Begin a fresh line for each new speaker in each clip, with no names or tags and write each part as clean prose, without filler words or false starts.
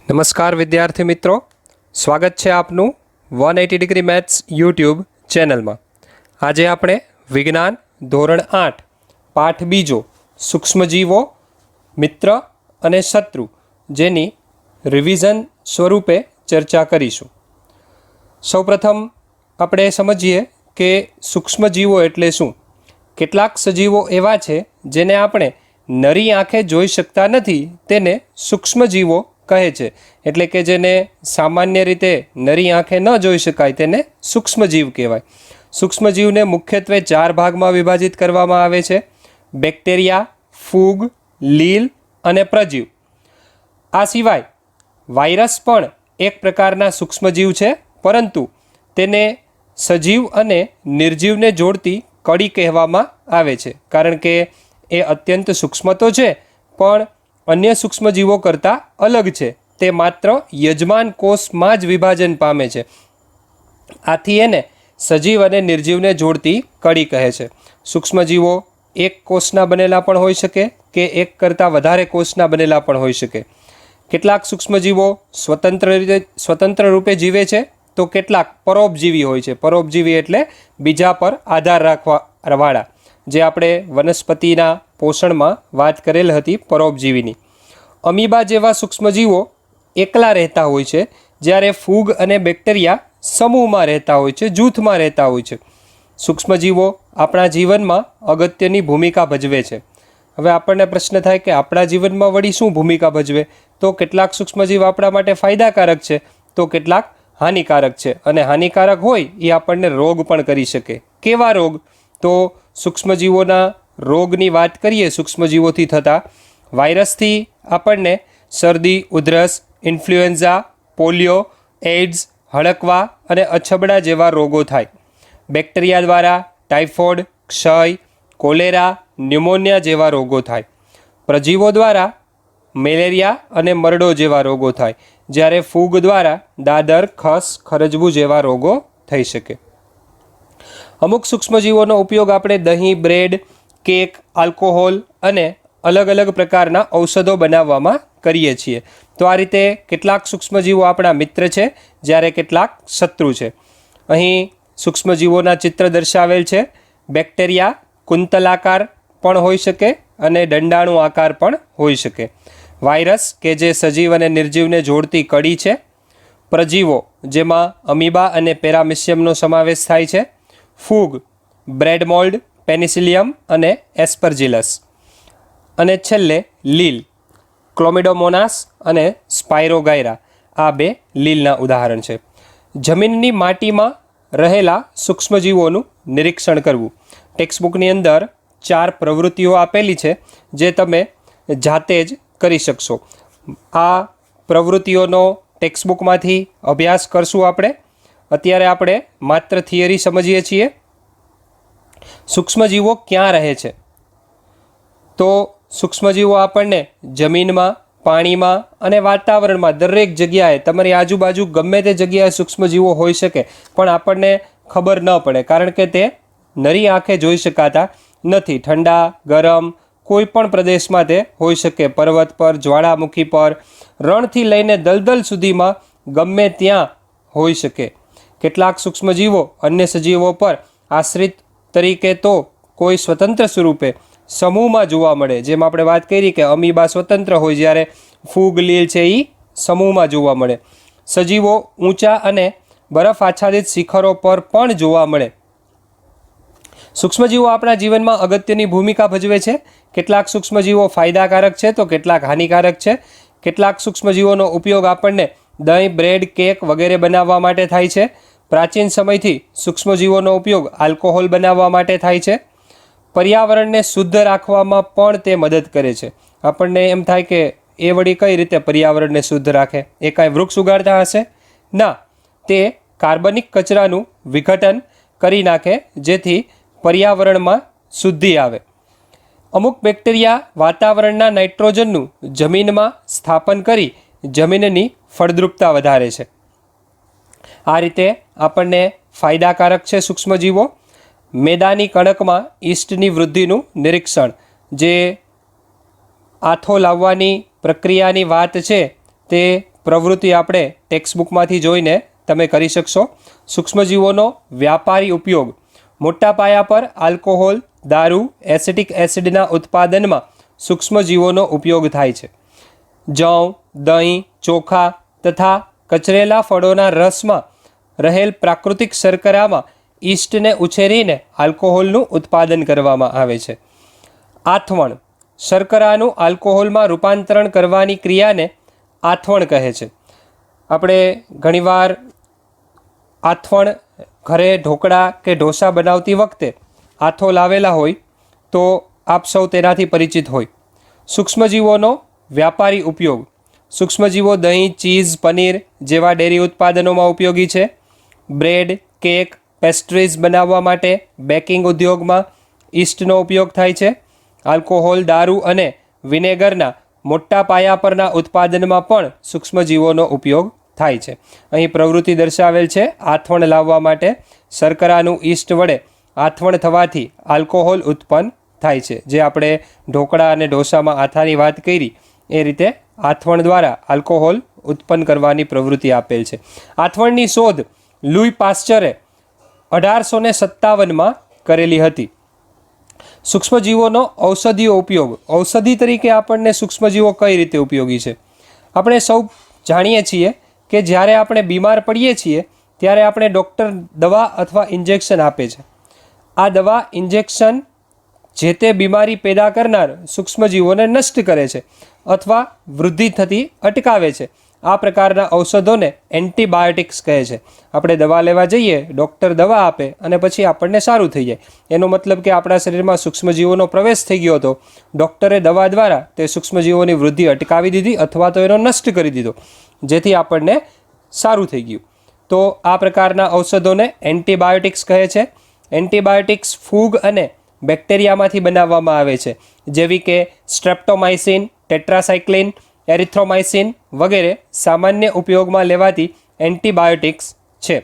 નમસ્કાર વિદ્યાર્થી મિત્રો, સ્વાગત છે આપનું 180 ડિગ્રી મેથ્સ યુટ્યુબ ચેનલમાં। આજે આપણે વિજ્ઞાન ધોરણ 8 પાઠ બીજો સૂક્ષ્મજીવો મિત્ર અને શત્રુ જેની રિવિઝન સ્વરૂપે ચર્ચા કરીશું। સૌપ્રથમ આપણે સમજીએ કે સૂક્ષ્મજીવો એટલે શું। કેટલાક સજીવો એવા છે જેને આપણે નરી આંખે જોઈ શકતા નથી, તેને સૂક્ષ્મજીવો કહે છે। એટલે કે જેને સામાન્ય રીતે નરી આંખે ન જોઈ શકાય તેને સૂક્ષ્મજીવ કહેવાય। સૂક્ષ્મજીવને મુખ્યત્વે 4 ભાગમાં વિભાજિત કરવામાં આવે છે: બેક્ટેરિયા, ફૂગ, લીલ અને પ્રજીવ। આ સિવાય વાયરસ પણ એક પ્રકારના સૂક્ષ્મજીવ છે, પરંતુ તેને સજીવ અને નિર્જીવને જોડતી કડી કહેવામાં આવે છે, કારણ કે એ અત્યંત સૂક્ષ્મ તો છે પણ અન્ય સૂક્ષ્મજીવો કરતાં અલગ છે। તે માત્ર યજમાન કોષમાં જ વિભાજન પામે છે, આથી એને સજીવ અને નિર્જીવને જોડતી કડી કહે છે। સૂક્ષ્મજીવો એક કોષના બનેલા પણ હોઈ શકે કે એક કરતાં વધારે કોષના બનેલા પણ હોઈ શકે। કેટલાક સૂક્ષ્મજીવો સ્વતંત્ર રૂપે જીવે છે, તો કેટલાક પરોપજીવી હોય છે। પરોપજીવી એટલે બીજા પર આધાર રાખવાવાળા, જે આપણે વનસ્પતિના પોષણમાં વાત કરેલ હતી પરોપજીવીની। અમીબા જેવા સૂક્ષ્મજીવો એકલા રહેતા હોય છે, જ્યારે ફૂગ અને બેક્ટેરિયા સમૂહમાં રહેતા હોય છે, જૂથમાં રહેતા હોય છે। સૂક્ષ્મજીવો આપણા જીવનમાં અગત્યની ભૂમિકા ભજવે છે। હવે આપણને પ્રશ્ન થાય કે આપણા જીવનમાં વળી શું ભૂમિકા ભજવે? તો કેટલાક સૂક્ષ્મજીવ આપણા માટે ફાયદાકારક છે, તો કેટલાક હાનિકારક છે, અને હાનિકારક હોય એ આપણને રોગ પણ કરી શકે। કેવા રોગ? તો સૂક્ષ્મજીવોના રોગની વાત કરીએ। સૂક્ષ્મજીવોથી થતા વાયરસથી આપણને શરદી, ઉધરસ, ઇન્ફ્લુએન્ઝા, પોલિયો, એઇડ્સ, હડકવા અને અછબડા જેવા રોગો થાય। બેક્ટેરિયા દ્વારા ટાઇફોઇડ, ક્ષય, કોલેરા, ન્યુમોનિયા જેવા રોગો થાય। પ્રજીવો દ્વારા મેલેરિયા અને મરડો જેવા રોગો થાય, જ્યારે ફૂગ દ્વારા દાદર, ખસ, ખરજવું જેવા રોગો થઈ શકે। અમુક સૂક્ષ્મજીવોનો ઉપયોગ આપણે દહીં, બ્રેડ, કેક, આલ્કોહોલ અને અલગ અલગ પ્રકારના ઔષધો બનાવવામાં કરીએ છીએ। તો આ રીતે કેટલાક સૂક્ષ્મજીવો આપણા મિત્ર છે, જ્યારે કેટલાક શત્રુ છે। અહીં સૂક્ષ્મજીવોના ચિત્ર દર્શાવેલ છે। બેક્ટેરિયા કુંતલાકાર પણ હોઈ શકે અને દંડાણુ આકાર પણ હોઈ શકે। વાયરસ કે જે સજીવ અને નિર્જીવને જોડતી કડી છે। પ્રજીવો જેમાં અમીબા અને પેરામિશિયમનો સમાવેશ થાય છે। ફૂગ, બ્રેડ મોલ્ડ, પેનિસિલિયમ અને એસ્પરજિલસ। અને છેલ્લે લીલ, ક્લોમિડોમોનાસ અને સ્પાયરોગાયરા। આ 2 લીલના ઉદાહરણ છે। જમીનની માટીમાં રહેલા સૂક્ષ્મજીવોનું નિરીક્ષણ કરવું। ટેક્સ્ટબુકની અંદર 4 પ્રવૃત્તિઓ આપેલી છે, જે તમે જાતે જ કરી શકશો। આ પ્રવૃત્તિઓનો ટેક્સ્ટબુકમાંથી અભ્યાસ કરશું આપણે। અત્યારે આપણે માત્ર થિયરી સમજીએ છીએ। સૂક્ષ્મજીવો ક્યાં રહે છે? તો સૂક્ષ્મજીવો આપણને જમીનમાં, પાણીમાં અને વાતાવરણમાં દરેક જગ્યાએ, તમારી આજુબાજુ ગમે તે જગ્યાએ સૂક્ષ્મજીવો હોઈ શકે, પણ આપણને ખબર ન પડે, કારણ કે તે નરી આંખે જોઈ શકાતા નથી। ઠંડા, ગરમ કોઈ પણ પ્રદેશમાં તે હોઈ શકે, પર્વત પર, જ્વાળામુખી પર, રણથી લઈને દલદલ સુધીમાં ગમે ત્યાં હોઈ શકે। કેટલાક સૂક્ષ્મજીવો અન્ય સજીવો પર આશ્રિત તરીકે તો કોઈ સ્વતંત્ર સ્વરૂપે સમૂહમાં જોવા મળે। જેમ આપણે વાત કરી કે અમીબા સ્વતંત્ર હોય, જ્યારે ફૂગ, લીલ છે એ સમૂહમાં જોવા મળે। સજીવો ઊંચા અને બરફ આચ્છાદિત શિખરો પર પણ જોવા મળે। સૂક્ષ્મજીવો આપણા જીવનમાં અગત્યની ભૂમિકા ભજવે છે। કેટલાક સૂક્ષ્મજીવો ફાયદાકારક છે, તો કેટલાક હાનિકારક છે। કેટલાક સૂક્ષ્મજીવોનો ઉપયોગ આપણને દહીં, બ્રેડ, કેક વગેરે બનાવવા માટે થાય છે। પ્રાચીન સમયથી સૂક્ષ્મજીવોનો ઉપયોગ આલ્કોહોલ બનાવવા માટે થાય છે। પર્યાવરણને શુદ્ધ રાખવામાં પણ તે મદદ કરે છે। આપણને એમ થાય કે એ વળી કઈ રીતે પર્યાવરણને શુદ્ધ રાખે? એ કાંઈ વૃક્ષ ઉગાડતા હશે? ના, તે કાર્બનિક કચરાનું વિઘટન કરી નાખે, જેથી પર્યાવરણમાં શુદ્ધિ આવે। અમુક બેક્ટેરિયા વાતાવરણના નાઇટ્રોજનનું જમીનમાં સ્થાપન કરી જમીનની ફળદ્રુપતા વધારે છે। આ રીતે આપણને ફાયદાકારક છે સૂક્ષ્મજીવો। મેદાની કણકમાં ઈસ્ટની વૃદ્ધિનું નિરીક્ષણ, જે આથો લાવવાની પ્રક્રિયાની વાત છે, તે પ્રવૃત્તિ આપણે ટેક્સ્ટબુકમાંથી જોઈને તમે કરી શકશો. સૂક્ષ્મજીવોનો વ્યાપારી ઉપયોગ. મોટા પાયા પર આલ્કોહોલ, દારૂ, એસિટિક એસિડના ઉત્પાદનમાં સૂક્ષ્મજીવોનો ઉપયોગ થાય છે. જવ, દહીં, ચોખા તથા કચરેલા ફળોના રસમાં રહેલ પ્રાકૃતિક શર્કરામાં ઈસ્ટને ઉછેરીને આલ્કોહોલનું ઉત્પાદન કરવામાં આવે છે. આથવણ. શર્કરાનું આલ્કોહોલમાં રૂપાંતરણ કરવાની ક્રિયાને આથવણ કહે છે. આપણે ઘણીવાર આથવણ ઘરે ઢોકળા કે ઢોસા બનાવતી વખતે આથો લાવેલા હોય તો આપ સૌ તેનાથી પરિચિત હોય. સૂક્ષ્મજીવોનો વ્યાપારી ઉપયોગ. સૂક્ષ્મજીવો દહીં, ચીઝ, પનીર જેવા ડેરી ઉત્પાદનોમાં ઉપયોગી છે. બ્રેડ, કેક, પેસ્ટ્રીઝ બનાવવા માટે બેકિંગ ઉદ્યોગમાં ઈસ્ટનો ઉપયોગ થાય છે. આલ્કોહોલ, દારૂ અને વિનેગરના મોટા પાયા પરના ઉત્પાદનમાં પણ સૂક્ષ્મજીવોનો ઉપયોગ થાય છે. અહીં પ્રવૃત્તિ દર્શાવેલ છે આથવણ લાવવા માટે. શર્કરાનું ઈસ્ટ વડે આથવણ થવાથી આલ્કોહોલ ઉત્પન્ન થાય છે. જે આપણે ઢોકળા અને ઢોસામાં આથાની વાત કરી એ રીતે આથવણ દ્વારા આલ્કોહોલ ઉત્પન્ન કરવાની પ્રવૃત્તિ આપેલ છે. આથવણની શોધ લુઈ પાસ્ચરે 1857માં કરેલી હતી. સૂક્ષ્મજીવોનો ઔષધીય ઉપયોગ. ઔષધિ તરીકે આપણને સૂક્ષ્મજીવો કઈ રીતે ઉપયોગી છે? આપણે સૌ જાણીએ છીએ કે જ્યારે આપણે બીમાર પડીએ છીએ ત્યારે આપણે ડૉક્ટર દવા અથવા ઇન્જેક્શન આપે છે. આ દવા ઇન્જેક્શન જે તે બીમારી પેદા કરનાર સૂક્ષ્મજીવોને નષ્ટ કરે છે અથવા વૃદ્ધિ થતી અટકાવે છે. આ પ્રકારના ઔષધોને એન્ટીબાયોટિક્સ કહે છે. આપણે દવા લેવા જઈએ, ડૉક્ટર દવા આપે અને પછી આપણને સારું થઈ જાય. એનો મતલબ કે આપણા શરીરમાં સૂક્ષ્મજીવોનો પ્રવેશ થઈ ગયો હતો. ડૉક્ટરે દવા દ્વારા તે સૂક્ષ્મજીવોની વૃદ્ધિ અટકાવી દીધી અથવા તો એનો નષ્ટ કરી દીધો, જેથી આપણને સારું થઈ ગયું. તો આ પ્રકારના ઔષધોને એન્ટીબાયોટિક્સ કહે છે. એન્ટીબાયોટિક્સ ફૂગ અને બેક્ટેરિયામાંથી બનાવવામાં આવે છે, જેવી કે સ્ટ્રેપ્ટોમાઇસિન, ટેટ્રાસાઇક્લિન, એરિથ્રોમાઇસિન વગેરે સામાન્ય ઉપયોગમાં લેવાતી એન્ટીબાયોટિક્સ છે.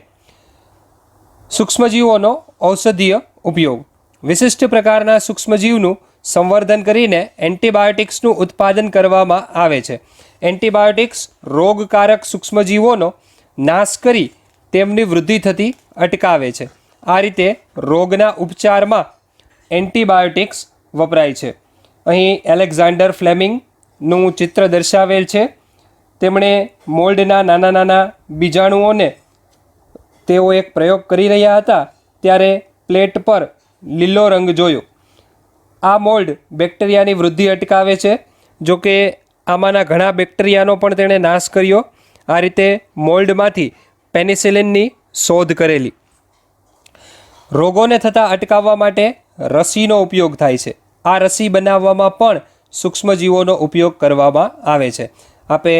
સૂક્ષ્મજીવોનો ઔષધીય ઉપયોગ. વિશિષ્ટ પ્રકારના સૂક્ષ્મજીવનું સંવર્ધન કરીને એન્ટીબાયોટિક્સનું ઉત્પાદન કરવામાં આવે છે. એન્ટીબાયોટિક્સ રોગકારક સૂક્ષ્મજીવોનો નાશ કરી તેમની વૃદ્ધિ થતી અટકાવે છે. આ રીતે રોગના ઉપચારમાં એન્ટીબાયોટિક્સ વપરાય છે. અહીં એલેક્ઝાન્ડર ફ્લેમિંગનું ચિત્ર દર્શાવેલ છે. તેમણે મોલ્ડના નાના નાના બીજાણુઓને તેઓ એક પ્રયોગ કરી રહ્યા હતા ત્યારે પ્લેટ પર લીલો રંગ જોયો. આ મોલ્ડ બેક્ટેરિયાની વૃદ્ધિ અટકાવે છે. જો કે આમાંના ઘણા બેક્ટેરિયાનો પણ તેણે નાશ કર્યો. આ રીતે મોલ્ડમાંથી પેનિસિલિનની શોધ કરેલી. રોગોને થતાં અટકાવવા માટે રસીનો ઉપયોગ થાય છે. આ રસી બનાવવામાં પણ સૂક્ષ્મજીવોનો ઉપયોગ કરવામાં આવે છે. આપે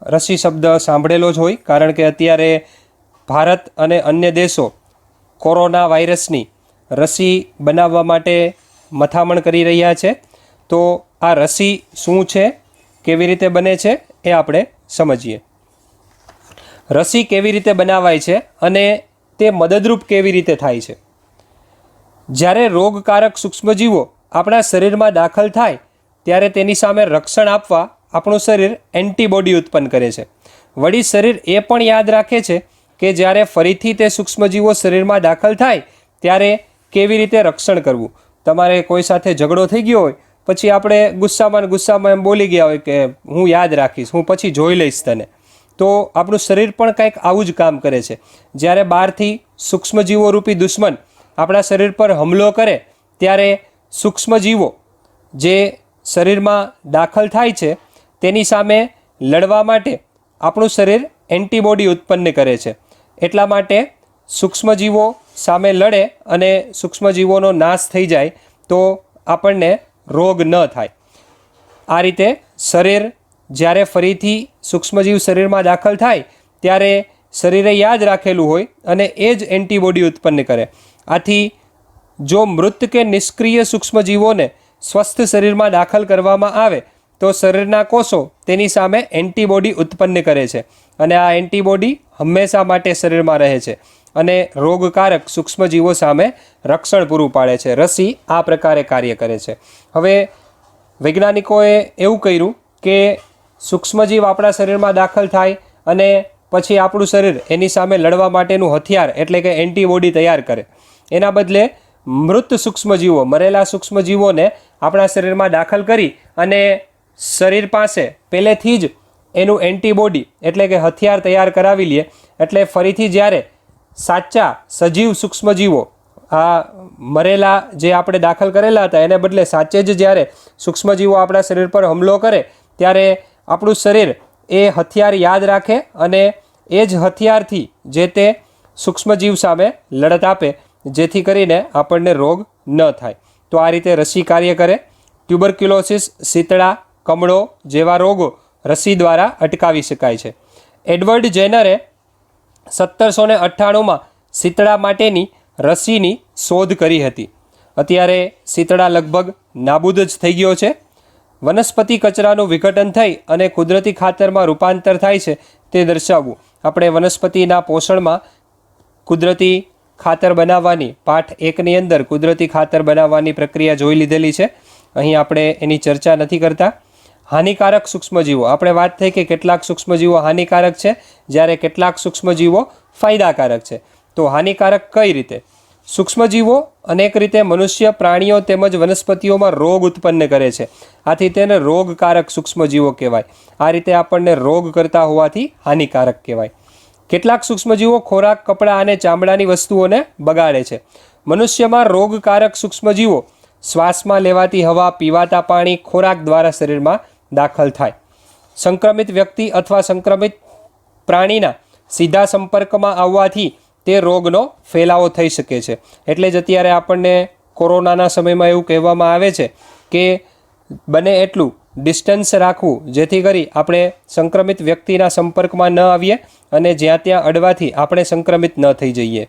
રસી શબ્દ સાંભળેલો જ હોય, કારણ કે અત્યારે ભારત અને અન્ય દેશો કોરોના વાયરસની રસી બનાવવા માટે મથામણ કરી રહ્યા છે. તો આ રસી શું છે, કેવી રીતે બને છે એ આપણે સમજીએ. રસી કેવી રીતે બનાવાય છે અને તે મદદરૂપ કેવી રીતે થાય છે? જ્યારે રોગકારક સૂક્ષ્મજીવો આપણા શરીરમાં દાખલ થાય ત્યારે તેની સામે રક્ષણ આપવા આપણું શરીર એન્ટીબોડી ઉત્પન્ન કરે છે. વળી શરીર એ પણ યાદ રાખે છે કે જ્યારે ફરીથી તે સૂક્ષ્મજીવો શરીરમાં દાખલ થાય ત્યારે કેવી રીતે રક્ષણ કરવું. તમારે કોઈ સાથે ઝઘડો થઈ ગયો હોય, પછી આપણે ગુસ્સામાં એમ બોલી ગયા હોય કે હું યાદ રાખીશ, હું પછી જોઈ લઈશ તને. તો આપણું શરીર પણ કંઈક આવું જ કામ કરે છે. જ્યારે બહારથી સૂક્ષ્મજીવો રૂપી દુશ્મન આપણા શરીર પર હુમલો કરે ત્યારે સૂક્ષ્મજીવો જે શરીરમાં દાખલ થાય છે તેની સામે લડવા માટે આપણું શરીર એન્ટીબોડી ઉત્પન્ન કરે છે. એટલા માટે સૂક્ષ્મજીવો સામે લડે અને સૂક્ષ્મજીવોનો નાશ થઈ જાય તો આપણને રોગ ન થાય. આ રીતે શરીર જ્યારે ફરીથી સૂક્ષ્મજીવ શરીરમાં દાખલ થાય ત્યારે શરીરે યાદ રાખેલું હોય અને એ જ એન્ટીબોડી ઉત્પન્ન કરે. આથી જો મૃત કે નિષ્ક્રિય સૂક્ષ્મજીવોને સ્વસ્થ શરીરમાં દાખલ કરવામાં આવે તો શરીરના કોષો તેની સામે એન્ટીબોડી ઉત્પન્ન કરે છે અને આ એન્ટીબોડી હંમેશા માટે શરીરમાં રહે છે અને રોગકારક સૂક્ષ્મજીવો સામે રક્ષણ પૂરું પાડે છે. રસી આ પ્રકારે કાર્ય કરે છે. હવે વૈજ્ઞાનિકોએ એવું કર્યું કે સૂક્ષ્મજીવ આપણા શરીરમાં દાખલ થાય અને પછી આપણું શરીર એની સામે લડવા માટેનું હથિયાર એટલે કે એન્ટીબોડી તૈયાર કરે. એના બદલે મૃત સૂક્ષ્મજીવો, મરેલા સૂક્ષ્મજીવોને આપણા શરીરમાં દાખલ કરી અને શરીર પાસે પહેલેથી જ એનું એન્ટીબોડી એટલે કે હથિયાર તૈયાર કરાવી લે. એટલે ફરીથી જ્યારે સાચા સજીવ સૂક્ષ્મજીવો, આ મરેલા જે આપણે દાખલ કરેલા હતા એને બદલે સાચે જ જ્યારે સૂક્ષ્મજીવો આપણા શરીર પર હુમલો કરે ત્યારે આપણું શરીર એ હથિયાર યાદ રાખે અને એ જ હથિયારથી જે તે સૂક્ષ્મજીવ સામે લડત આપે, જેથી કરીને આપણને રોગ ન થાય. તો આ રીતે રસી કાર્ય કરે. ટ્યુબરક્યુલોસિસ, શીતળા, કમળો જેવા રોગો રસી દ્વારા અટકાવી શકાય છે. એડવર્ડ જેનરે 1798માં શીતળા માટેની રસીની શોધ કરી હતી. અત્યારે શીતળા લગભગ નાબૂદ જ થઈ ગયો છે. વનસ્પતિ કચરાનું વિઘટન થઈ અને કુદરતી ખાતરમાં રૂપાંતર થાય છે તે દર્શાવવું. આપણે વનસ્પતિના પોષણમાં કુદરતી ખાતર બનાવવાની પાઠ 1ની અંદર કુદરતી ખાતર બનાવવાની પ્રક્રિયા જોઈ લીધેલી છે. અહીં આપણે એની ચર્ચા નથી કરતા. હાનિકારક સૂક્ષ્મજીવો, આપણે વાત થઈ કે કેટલાક સૂક્ષ્મજીવો હાનિકારક છે જ્યારે કેટલાક સૂક્ષ્મજીવો ફાયદાકારક છે. તો હાનિકારક કઈ રીતે? સૂક્ષ્મજીવો અનેક રીતે મનુષ્ય, પ્રાણીઓ તેમજ વનસ્પતિઓમાં રોગ ઉત્પન્ન કરે છે. આથી તેને રોગકારક સૂક્ષ્મજીવો કહેવાય. આ રીતે આપણને રોગ કરતા હોવાથી હાનિકારક કહેવાય. કેટલાક સૂક્ષ્મજીવો ખોરાક, કપડાં અને ચામડાની વસ્તુઓને બગાડે છે. મનુષ્યમાં રોગકારક સૂક્ષ્મજીવો શ્વાસમાં લેવાતી હવા, પીવાતા પાણી, ખોરાક દ્વારા શરીરમાં દાખલ થાય. સંક્રમિત વ્યક્તિ અથવા સંક્રમિત પ્રાણીના સીધા સંપર્કમાં આવવાથી તે રોગનો ફેલાવો થઈ શકે છે. એટલે જ અત્યારે આપણને કોરોનાના સમયમાં એવું કહેવામાં આવે છે કે બને એટલું ડિસ્ટન્સ રાખવું, જેથી કરી આપણે સંક્રમિત વ્યક્તિના સંપર્કમાં ન આવીએ અને જ્યાં ત્યાં અડવાથી આપણે સંક્રમિત ન થઈ જઈએ.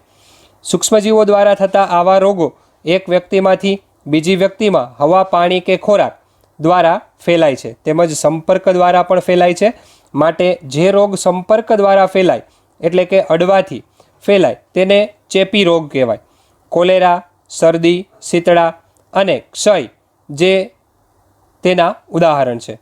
સૂક્ષ્મજીવો દ્વારા થતા આવા રોગો એક વ્યક્તિમાંથી બીજી વ્યક્તિમાં હવા, પાણી કે ખોરાક દ્વારા ફેલાય છે, તેમજ સંપર્ક દ્વારા પણ ફેલાય છે. માટે જે રોગ સંપર્ક દ્વારા ફેલાય એટલે કે અડવાથી ફેલાય તેને ચેપી રોગ કહેવાય. કોલેરા, શરદી, શીતળા અને ક્ષય જે તેના ઉદાહરણ છે.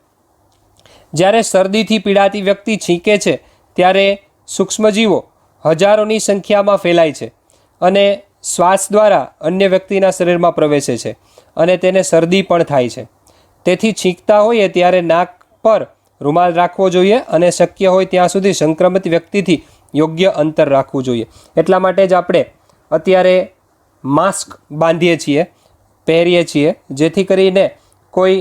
જ્યારે શરદીથી પીડાતી વ્યક્તિ છીંકે છે ત્યારે સૂક્ષ્મજીવો હજારોની સંખ્યામાં ફેલાય છે અને શ્વાસ દ્વારા અન્ય વ્યક્તિના શરીરમાં પ્રવેશે છે અને તેને શરદી પણ થાય છે. તેથી છીંકતા હોઈએ ત્યારે નાક પર રૂમાલ રાખવો જોઈએ અને શક્ય હોય ત્યાં સુધી સંક્રમિત વ્યક્તિથી યોગ્ય અંતર રાખવું જોઈએ. એટલા માટે જ આપણે અત્યારે માસ્ક બાંધીએ છીએ, પહેરીએ છીએ, જેથી કરીને કોઈ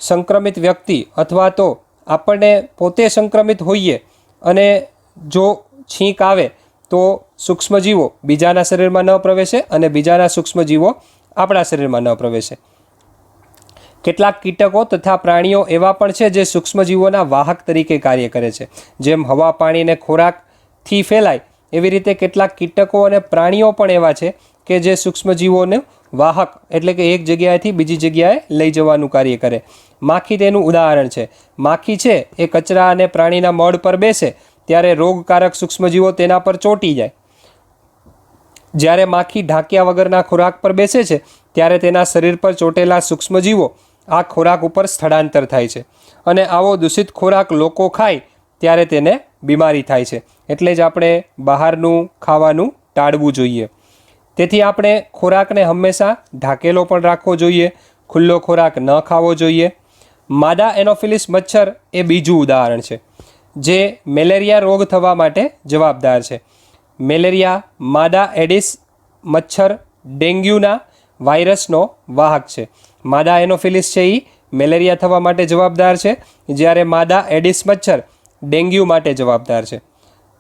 સંક્રમિત વ્યક્તિ અથવા તો આપણને પોતે સંક્રમિત હોઈએ અને જો છીંક આવે તો સૂક્ષ્મજીવો બીજાના શરીરમાં ન પ્રવેશે અને બીજાના સૂક્ષ્મજીવો આપણા શરીરમાં ન પ્રવેશે. કેટલાક કીટકો તથા પ્રાણીઓ એવા પણ છે જે સૂક્ષ્મજીવોના વાહક તરીકે કાર્ય કરે છે. જેમ હવા, પાણી અને ખોરાકથી ફેલાય એવી રીતે કેટલાક કીટકો અને પ્રાણીઓ પણ એવા છે કે જે સૂક્ષ્મજીવોને વાહક એટલે કે એક જગ્યાએથી બીજી જગ્યાએ લઈ જવાનું કાર્ય કરે. માખી તેનું ઉદાહરણ છે. માખી છે એ કચરા અને પ્રાણીના મળ પર બેસે ત્યારે રોગકારક સૂક્ષ્મજીવો તેના પર ચોંટી જાય. જ્યારે માખી ઢાંક્યા વગરના ખોરાક પર બેસે છે ત્યારે તેના શરીર પર ચોંટેલા સૂક્ષ્મજીવો આ ખોરાક ઉપર સ્થળાંતર થાય છે અને આવો દૂષિત ખોરાક લોકો ખાય ત્યારે તેને બીમારી થાય છે. એટલે જ આપણે બહારનું ખાવાનું ટાળવું જોઈએ. તેથી આપણે ખોરાકને હંમેશા ઢાંકેલો પણ રાખવો જોઈએ. ખુલ્લો ખોરાક ન ખાવો જોઈએ. માદા એનોફિલિસ મચ્છર એ બીજું ઉદાહરણ છે જે મેલેરિયા રોગ થવા માટે જવાબદાર છે. મેલેરિયા, માદા એડિસ મચ્છર ડેન્ગ્યુના વાયરસનો વાહક છે. માદા એનોફિલિસ છે એ મેલેરિયા થવા માટે જવાબદાર છે, જ્યારે માદા એડિસ મચ્છર ડેન્ગ્યુ માટે જવાબદાર છે.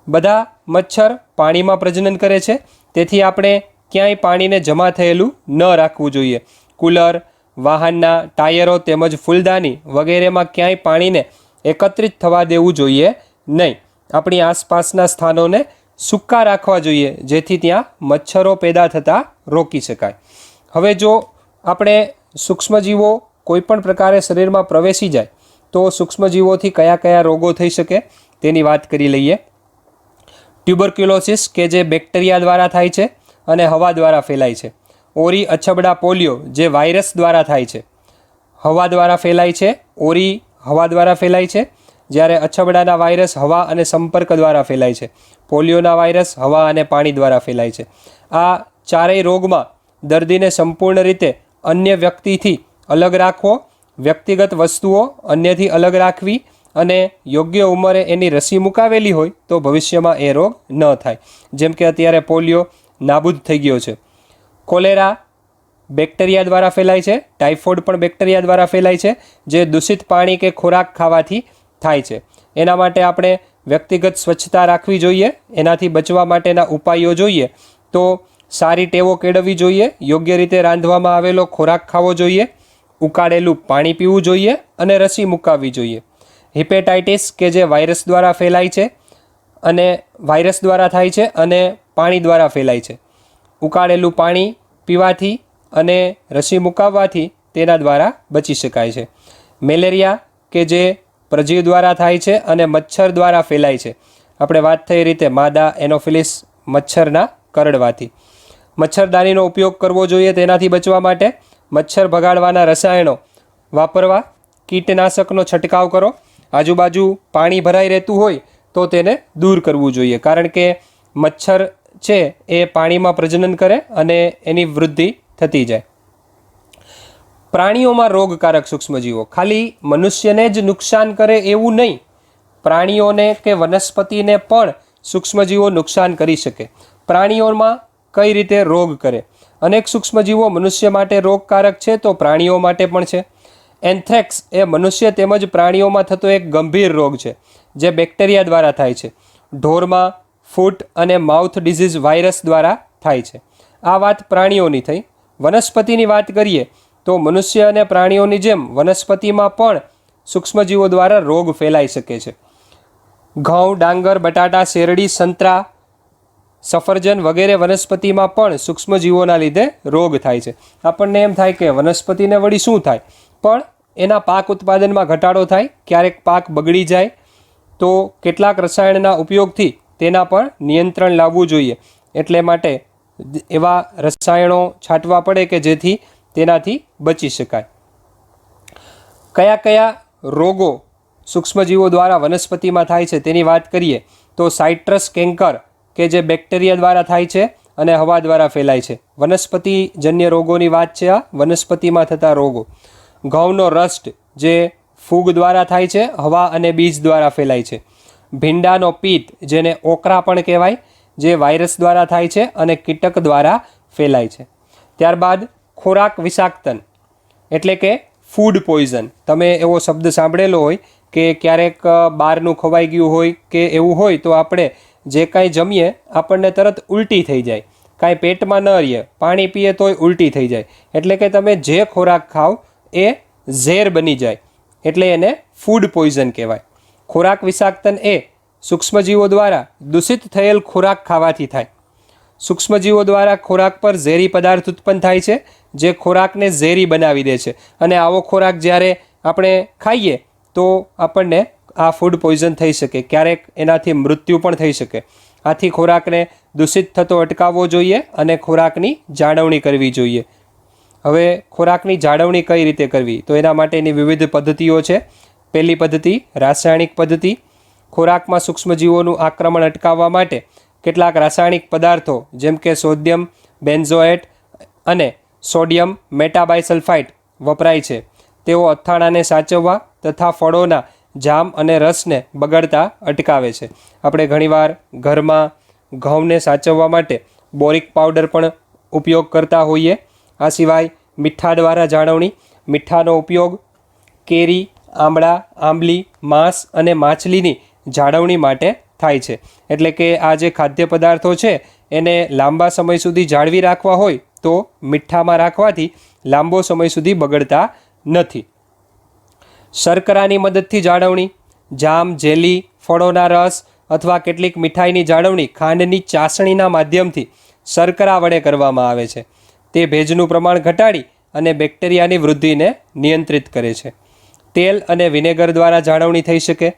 બધા મચ્છર પાણીમાં પ્રજનન કરે છે, તેથી આપણે ક્યાંય પાણીને જમા થયેલું ન રાખવું જોઈએ. કુલર, વાહનના ટાયરો તેમજ ફૂલદાની વગેરેમાં ક્યાંય પાણીને એકત્રિત થવા દેવું જોઈએ નહીં. આપણી આસપાસના સ્થાનોને સૂકા રાખવા જોઈએ, જેથી ત્યાં મચ્છરો પેદા થતાં રોકી શકાય. હવે જો આપણે સૂક્ષ્મજીવો કોઈપણ પ્રકારે શરીરમાં પ્રવેશી જાય તો સૂક્ષ્મજીવોથી કયા કયા રોગો થઈ શકે તેની વાત કરી લઈએ. ટ્યુબરક્યુલોસિસ કે જે બેક્ટેરિયા દ્વારા થાય છે અને હવા દ્વારા ફેલાય છે. ઓરી, અછબડા, પોલિયો જે વાયરસ દ્વારા થાય છે, હવા દ્વારા ફેલાય છે. ઓરી હવા દ્વારા ફેલાય છે જ્યારે અછબડાના વાયરસ હવા અને સંપર્ક દ્વારા ફેલાય છે. પોલિયોના વાયરસ હવા અને પાણી દ્વારા ફેલાય છે. આ ચારેય રોગમાં દર્દીને સંપૂર્ણ રીતે અન્ય વ્યક્તિથી અલગ રાખવો, વ્યક્તિગત વસ્તુઓ અન્યથી અલગ રાખવી અને યોગ્ય ઉંમરે એની રસી મુકાવેલી હોય તો ભવિષ્યમાં એ રોગ ન થાય. જેમ કે અત્યારે પોલિયો નાબૂદ થઈ ગયો છે. કોલેરા બેક્ટેરિયા દ્વારા ફેલાય છે. ટાઇફોઇડ પણ બેક્ટેરિયા દ્વારા ફેલાય છે, જે દૂષિત પાણી કે ખોરાક ખાવાથી થાય છે. એના માટે આપણે વ્યક્તિગત સ્વચ્છતા રાખવી જોઈએ. એનાથી બચવા માટેના ઉપાયો જોઈએ તો સારી ટેવો કેળવવી જોઈએ, યોગ્ય રીતે રાંધવામાં આવેલો ખોરાક ખાવો જોઈએ, ઉકાળેલું પાણી પીવું જોઈએ અને રસી મુકાવવી જોઈએ. હિપેટાઇટિસ કે જે વાયરસ દ્વારા ફેલાય છે અને વાયરસ દ્વારા થાય છે અને પાણી દ્વારા ફેલાય છે. ઉકાળેલું પાણી પીવાથી અને રસી મુકાવવાથી તેના દ્વારા બચી શકાય છે. મેલેરિયા કે જે પ્રજીવ દ્વારા થાય છે અને મચ્છર દ્વારા ફેલાય છે. આપણે વાત થઈ રીતે માદા એનોફિલિસ મચ્છરના કરડવાથી. મચ્છરદાનીનો ઉપયોગ કરવો જોઈએ તેનાથી બચવા માટે. મચ્છર ભગાડવાના રસાયણો વાપરવા. કીટનાશકનો છંટકાવ કરો. આજુબાજુ પાણી ભરાઈ રહેતું હોય તો તેને દૂર કરવું જોઈએ, કારણ કે મચ્છર છે એ પાણીમાં પ્રજનન કરે અને એની વૃદ્ધિ થતી જાય. પ્રાણીઓમાં રોગકારક સૂક્ષ્મજીવો ખાલી મનુષ્યને જ નુકસાન કરે એવું નહીં, પ્રાણીઓને કે વનસ્પતિને પણ સૂક્ષ્મજીવો નુકસાન કરી શકે. પ્રાણીઓમાં કઈ રીતે રોગ કરે? અનેક સૂક્ષ્મજીવો મનુષ્ય માટે રોગકારક છે તો પ્રાણીઓ માટે પણ છે. એન્થ્રેક્સ એ મનુષ્ય તેમજ પ્રાણીઓમાં થતો એક ગંભીર રોગ છે જે બેક્ટેરિયા દ્વારા થાય છે. ઢોરમાં ફૂટ અને માઉથ ડિઝીઝ વાયરસ દ્વારા થાય છે. આ વાત પ્રાણીઓની થઈ. વનસ્પતિની વાત કરીએ તો મનુષ્ય અને પ્રાણીઓની જેમ વનસ્પતિમાં પણ સૂક્ષ્મજીવો દ્વારા રોગ ફેલાઈ શકે છે. ઘઉં, ડાંગર, બટાટા, શેરડી, સંતરા, સફરજન વગેરે વનસ્પતિમાં પણ સૂક્ષ્મજીવોના લીધે રોગ થાય છે. આપણને એમ થાય કે વનસ્પતિને વળી શું થાય, પણ એના પાક ઉત્પાદનમાં ઘટાડો થાય, ક્યારેક પાક બગડી જાય, તો કેટલાક રસાયણના ઉપયોગથી તેના પર નિયંત્રણ લાવવું જોઈએ. એટલે માટે એવા રસાયણો છાંટવા પડે કે જેથી તેનાથી બચી શકાય. કયા કયા રોગો સૂક્ષ્મજીવો દ્વારા વનસ્પતિમાં થાય છે તેની વાત કરીએ તો સાઇટ્રસ કેન્કર કે જે બેક્ટેરિયા દ્વારા થાય છે અને હવા દ્વારા ફેલાય છે. વનસ્પતિજન્ય રોગોની વાત છે આ, વનસ્પતિમાં થતા રોગો. ઘઉંનો રસ્ટ જે ફૂગ દ્વારા થાય છે, હવા અને બીજ દ્વારા ફેલાય છે. ભીંડાનો પિત્ત જેને ઓકરા પણ કહેવાય, જે વાયરસ દ્વારા થાય છે અને કીટક દ્વારા ફેલાય છે. ત્યારબાદ ખોરાક વિષાક્તન એટલે કે ફૂડ પોઈઝન. તમે એવો શબ્દ સાંભળેલો હોય કે ક્યારેક બહારનું ખવાઈ ગયું હોય કે એવું હોય તો આપણે જે કાંઈ જમીએ આપણને તરત ઉલટી થઈ જાય, કાંઈ પેટમાં ન રહીએ, પાણી પીએ તોય ઉલટી થઈ જાય. એટલે કે તમે જે ખોરાક ખાવ એ ઝેર બની જાય, એટલે એને ફૂડ પોઈઝન કહેવાય. ખોરાક વિષાક્તન એ સૂક્ષ્મજીવો દ્વારા દૂષિત થયેલ ખોરાક ખાવાથી થાય. સૂક્ષ્મજીવો દ્વારા ખોરાક પર ઝેરી પદાર્થ ઉત્પન્ન થાય છે જે ખોરાકને ઝેરી બનાવી દે છે, અને આવો ખોરાક જ્યારે આપણે ખાઈએ તો આપણને આ ફૂડ પોઈઝન થઈ શકે, ક્યારેક એનાથી મૃત્યુ પણ થઈ શકે. આથી ખોરાકને દૂષિત થતો અટકાવવો જોઈએ અને ખોરાકની જાળવણી કરવી જોઈએ. હવે ખોરાકની જાળવણી કઈ રીતે કરવી તો એના માટેની વિવિધ પદ્ધતિઓ છે. પહેલી પદ્ધતિ રાસાયણિક પદ્ધતિ. ખોરાકમાં સૂક્ષ્મજીવોનું આક્રમણ અટકાવવા માટે કેટલાક રાસાયણિક પદાર્થો જેમ કે સોડિયમ બેન્ઝોએટ અને સોડિયમ મેટાબાયસલ્ફાઇટ વપરાય છે. તેઓ અથાણાને સાચવવા તથા ફળોના જામ અને રસને બગડતા અટકાવે છે. આપણે ઘણીવાર ઘરમાં ઘઉંને સાચવવા માટે બોરિક પાવડર પણ ઉપયોગ કરતા હોઈએ. આ સિવાય મીઠા દ્વારા જાળવણી. મીઠાનો ઉપયોગ કેરી, આંબળા, આંબલી, માંસ અને માછલીની જાળવણી માટે થાય છે. એટલે કે આ જે ખાદ્ય પદાર્થો છે એને લાંબા સમય સુધી જાળવી રાખવા હોય તો મીઠામાં રાખવાથી લાંબો સમય સુધી બગડતા નથી. શર્કરાની મદદથી જાળવણી. જામ, જેલી, ફળોના રસ અથવા કેટલીક મીઠાઈની જાળવણી ખાંડની ચાસણીના માધ્યમથી શર્કરા વડે કરવામાં આવે છે. તે ભેજનું પ્રમાણ ઘટાડી અને બેક્ટેરિયાની વૃદ્ધિને નિયંત્રિત કરે છે. તેલ અને વિનેગર દ્વારા જાળવણી થઈ શકે.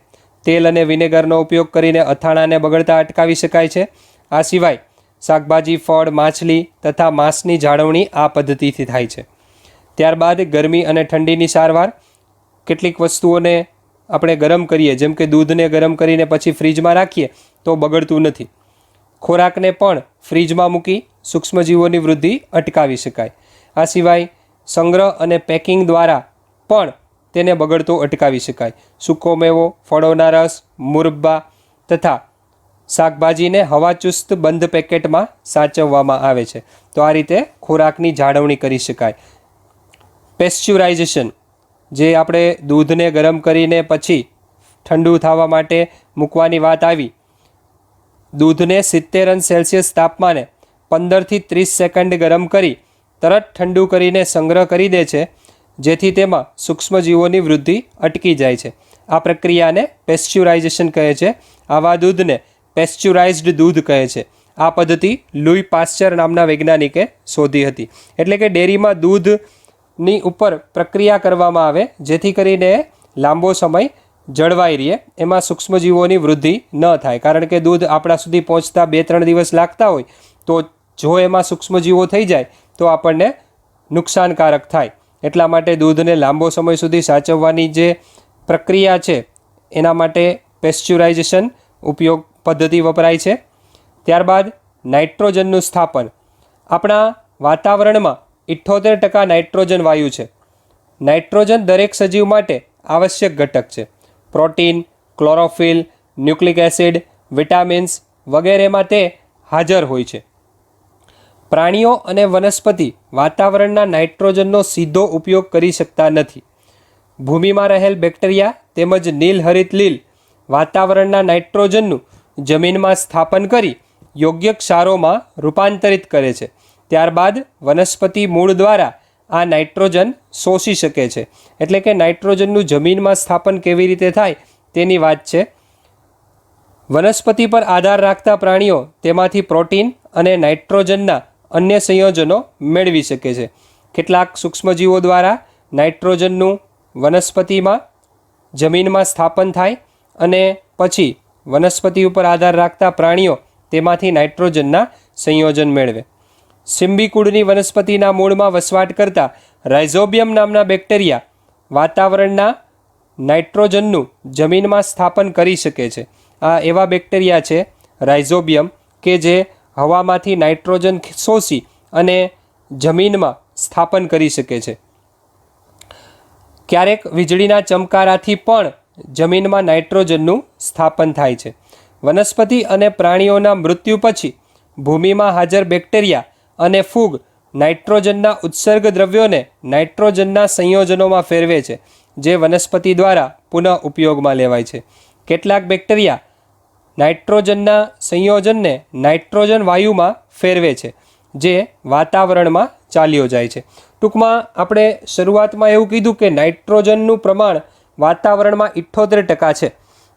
તેલ અને વિનેગરનો ઉપયોગ કરીને અથાણાને બગડતા અટકાવી શકાય છે. આ સિવાય શાકભાજી, ફળ, માછલી તથા માંસની જાળવણી આ પદ્ધતિથી થાય છે. ત્યારબાદ ગરમી અને ઠંડીની સારવાર. કેટલીક વસ્તુઓને આપણે ગરમ કરીએ, જેમ કે દૂધને ગરમ કરીને પછી ફ્રીજમાં રાખીએ તો બગડતું નથી. ખોરાકને પણ ફ્રીજમાં મૂકી સૂક્ષ્મજીવોની વૃદ્ધિ અટકાવી શકાય. આ સિવાય સંગ્રહ અને પેકિંગ દ્વારા પણ તેને બગડતો અટકાવી શકાય. સૂકો મેવો, ફળોના રસ, મુરબ્બા તથા શાકભાજીને હવાચુસ્ત બંધ પેકેટમાં સાચવવામાં આવે છે. તો આ રીતે ખોરાકની જાળવણી કરી શકાય. પેસ્ચ્યુરાઇઝેશન, જે આપણે દૂધને ગરમ કરીને પછી ઠંડુ થવા માટે મૂકવાની વાત આવી. દૂધને 70°C તાપમાને 15થી 30 સેકન્ડ ગરમ કરી તરત ઠંડુ કરીને સંગ્રહ કરી દે છે, જેથી તેમાં સૂક્ષ્મજીવોની વૃદ્ધિ અટકી જાય છે. આ પ્રક્રિયાને પેસ્ચ્યુરાઇઝેશન કહે છે. આવા દૂધને પેસ્ચ્યુરાઇઝ્ડ દૂધ કહે છે. આ પદ્ધતિ લુઈ પાસ્ચર નામના વૈજ્ઞાનિકે શોધી હતી. એટલે કે ડેરીમાં દૂધની ઉપર પ્રક્રિયા કરવામાં આવે જેથી કરીને લાંબો સમય જળવાઈ રહે, એમાં સૂક્ષ્મજીવોની વૃદ્ધિ ન થાય. કારણ કે દૂધ આપણા સુધી પહોંચતા 2-3 દિવસ લાગતા હોય, તો જો એમાં સૂક્ષ્મજીવો થઈ જાય તો આપણને નુકસાનકારક થાય. એટલા માટે દૂધને લાંબો સમય સુધી સાચવવાની જે પ્રક્રિયા છે એના માટે પેસ્ચ્યુરાઇઝેશન ઉપયોગ પદ્ધતિ વપરાય છે. ત્યારબાદ નાઇટ્રોજનનું સ્થાપન. આપણા વાતાવરણમાં 78% નાઇટ્રોજન વાયુ છે. નાઇટ્રોજન દરેક સજીવ માટે આવશ્યક ઘટક છે. Protein, chlorophyll, nucleic acid, vitamins વગેરેમાં તે હાજર હોય છે. પ્રાણીઓ અને વનસ્પતિ વાતાવરણના નાઇટ્રોજનનો સીધો ઉપયોગ કરી શકતા નથી. ભૂમિમાં રહેલ બેક્ટેરિયા તેમજ નીલહરિત લીલ વાતાવરણના નાઇટ્રોજનનું જમીનમાં સ્થાપન કરી યોગ્ય ક્ષારોમાં રૂપાંતરિત કરે છે. ત્યારબાદ વનસ્પતિ મૂળ દ્વારા આ નાઇટ્રોજન શોષી શકે છે. એટલે કે નાઇટ્રોજનનું જમીનમાં સ્થાપન કેવી રીતે થાય તેની વાત છે. વનસ્પતિ પર આધાર રાખતા પ્રાણીઓ તેમાંથી પ્રોટીન અને નાઇટ્રોજનના અન્ય સંયોજનો મેળવી શકે છે. કેટલાક સૂક્ષ્મજીવો દ્વારા નાઇટ્રોજનનું વનસ્પતિમાં જમીનમાં સ્થાપન થાય અને પછી વનસ્પતિ ઉપર આધાર રાખતા પ્રાણીઓ તેમાંથી નાઇટ્રોજનના સંયોજન મેળવે. સિમ્બીકુળની વનસ્પતિના મૂળમાં વસવાટ કરતા રાઇઝોબિયમ નામના બેક્ટેરિયા વાતાવરણના નાઇટ્રોજનનું જમીનમાં સ્થાપન કરી શકે છે. આ એવા બેક્ટેરિયા છે રાઇઝોબિયમ કે જે હવામાંથી નાઇટ્રોજન શોષી અને જમીનમાં સ્થાપન કરી શકે છે. ક્યારેક વીજળીના ચમકારાથી પણ જમીનમાં નાઇટ્રોજનનું સ્થાપન થાય છે. વનસ્પતિ અને પ્રાણીઓના મૃત્યુ પછી ભૂમિમાં હાજર બેક્ટેરિયા અને ફૂગ નાઇટ્રોજનના ઉત્સર્ગ દ્રવ્યોને નાઇટ્રોજનના સંયોજનોમાં ફેરવે છે, જે વનસ્પતિ દ્વારા પુનઃ ઉપયોગમાં લેવાય છે. કેટલાક બેક્ટેરિયા નાઇટ્રોજનના સંયોજનને નાઇટ્રોજન વાયુમાં ફેરવે છે, જે વાતાવરણમાં ચાલ્યો જાય છે. ટૂંકમાં આપણે શરૂઆતમાં એવું કીધું કે નાઇટ્રોજનનું પ્રમાણ વાતાવરણમાં 78% છે.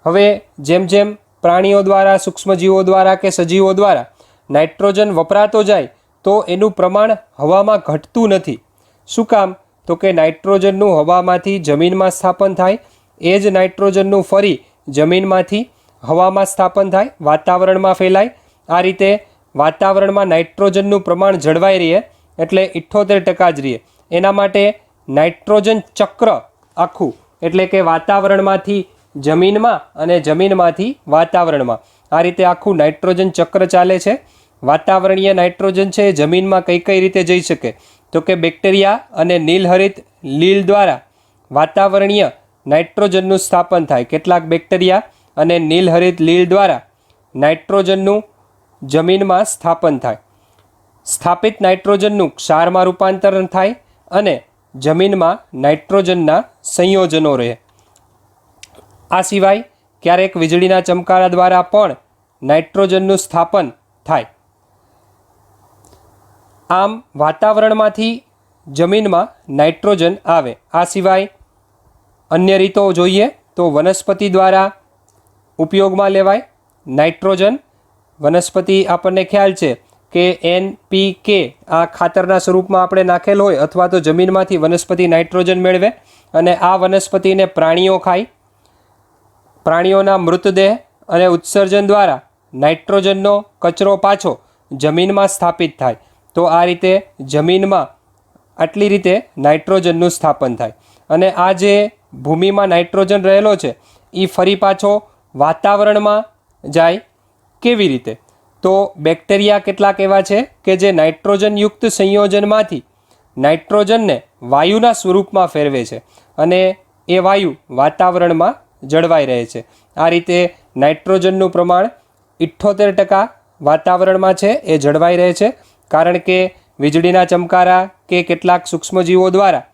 હવે જેમ જેમ પ્રાણીઓ દ્વારા, સૂક્ષ્મજીવો દ્વારા કે સજીવો દ્વારા નાઇટ્રોજન વપરાતો જાય તો એનું પ્રમાણ હવામાં ઘટતું નથી. શું કામ? તો કે નાઇટ્રોજનનું હવામાંથી જમીનમાં સ્થાપન થાય, એ જ નાઇટ્રોજનનું ફરી જમીનમાંથી હવામાં સ્થાપન થાય, વાતાવરણમાં ફેલાય. આ રીતે વાતાવરણમાં નાઇટ્રોજનનું પ્રમાણ જળવાઈ રહે, એટલે 78% જ રહે. એના માટે નાઇટ્રોજન ચક્ર આખું, એટલે કે વાતાવરણમાંથી જમીનમાં અને જમીનમાંથી વાતાવરણમાં, આ રીતે આખું નાઇટ્રોજન ચક્ર ચાલે છે. વાતાવરણીય નાઇટ્રોજન છે એ જમીનમાં કઈ કઈ રીતે જઈ શકે? તો કે બેક્ટેરિયા અને નીલહરિત લીલ દ્વારા વાતાવરણીય નાઇટ્રોજનનું સ્થાપન થાય. કેટલાક બેક્ટેરિયા અને નીલહરિત લીલ દ્વારા નાઇટ્રોજનનું જમીનમાં સ્થાપન થાય. સ્થાપિત નાઇટ્રોજનનું ક્ષારમાં રૂપાંતરણ થાય અને જમીનમાં નાઇટ્રોજનના સંયોજનો રહે. આ સિવાય ક્યારેક વીજળીના ચમકારા દ્વારા પણ નાઇટ્રોજનનું સ્થાપન થાય. આમ વાતાવરણમાંથી જમીનમાં નાઇટ્રોજન આવે. આ સિવાય અન્ય રીતો જોઈએ તો વનસ્પતિ દ્વારા ઉપયોગમાં લેવાય નાઇટ્રોજન. વનસ્પતિ આપણને ખ્યાલ છે કે NPK આ ખાતરના સ્વરૂપમાં આપણે નાખેલ હોય અથવા તો જમીનમાંથી વનસ્પતિ નાઇટ્રોજન મેળવે અને આ વનસ્પતિને પ્રાણીઓ ખાય. પ્રાણીઓના મૃતદેહ અને ઉત્સર્જન દ્વારા નાઇટ્રોજનનો કચરો પાછો જમીનમાં સ્થાપિત થાય. તો આ રીતે જમીનમાં આટલી રીતે નાઇટ્રોજનનું સ્થાપન થાય. અને આ જે ભૂમિમાં નાઇટ્રોજન રહેલો છે એ ફરી પાછો વાતાવરણમાં જાય કેવી રીતે? તો બેક્ટેરિયા કેટલાક એવા છે કે જે નાઇટ્રોજનયુક્ત સંયોજનમાંથી નાઇટ્રોજનને વાયુના સ્વરૂપમાં ફેરવે છે અને એ વાયુ વાતાવરણમાં જળવાઈ રહે છે. આ રીતે નાઇટ્રોજનનું પ્રમાણ 78% વાતાવરણમાં છે એ જળવાઈ રહે છે, કારણ કે વીજળીના ચમકારા કે કેટલાક સૂક્ષ્મજીવો દ્વારા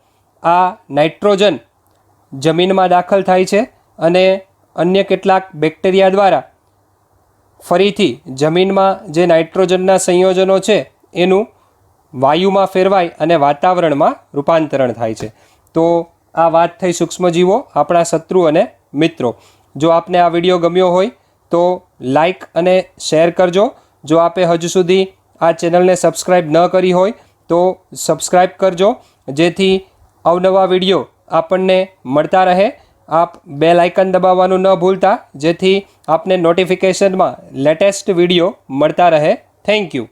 આ નાઇટ્રોજન જમીનમાં દાખલ થાય છે અને અન્ય કેટલાક બેક્ટેરિયા દ્વારા ફરીથી જમીનમાં જે નાઇટ્રોજનના સંયોજનો છે એનું વાયુમાં ફેરવાય અને વાતાવરણમાં રૂપાંતરણ થાય છે. તો આ વાત થઈ સૂક્ષ્મજીવો, આપણા શત્રુ અને મિત્રો. જો આપને આ વિડીયો ગમ્યો હોય તો લાઈક અને શેર કરજો. જો આપે હજુ સુધી આ ચેનલને સબસ્ક્રાઈબ ન કરી હોય તો સબસ્ક્રાઈબ કરજો, જેથી અવનવા વિડીયો આપણને મળતા રહે. આપ બેલ આઇકન દબાવવાનું ન ભૂલતા, જેથી આપને નોટિફિકેશનમાં લેટેસ્ટ વિડીયો મળતા રહે. Thank you.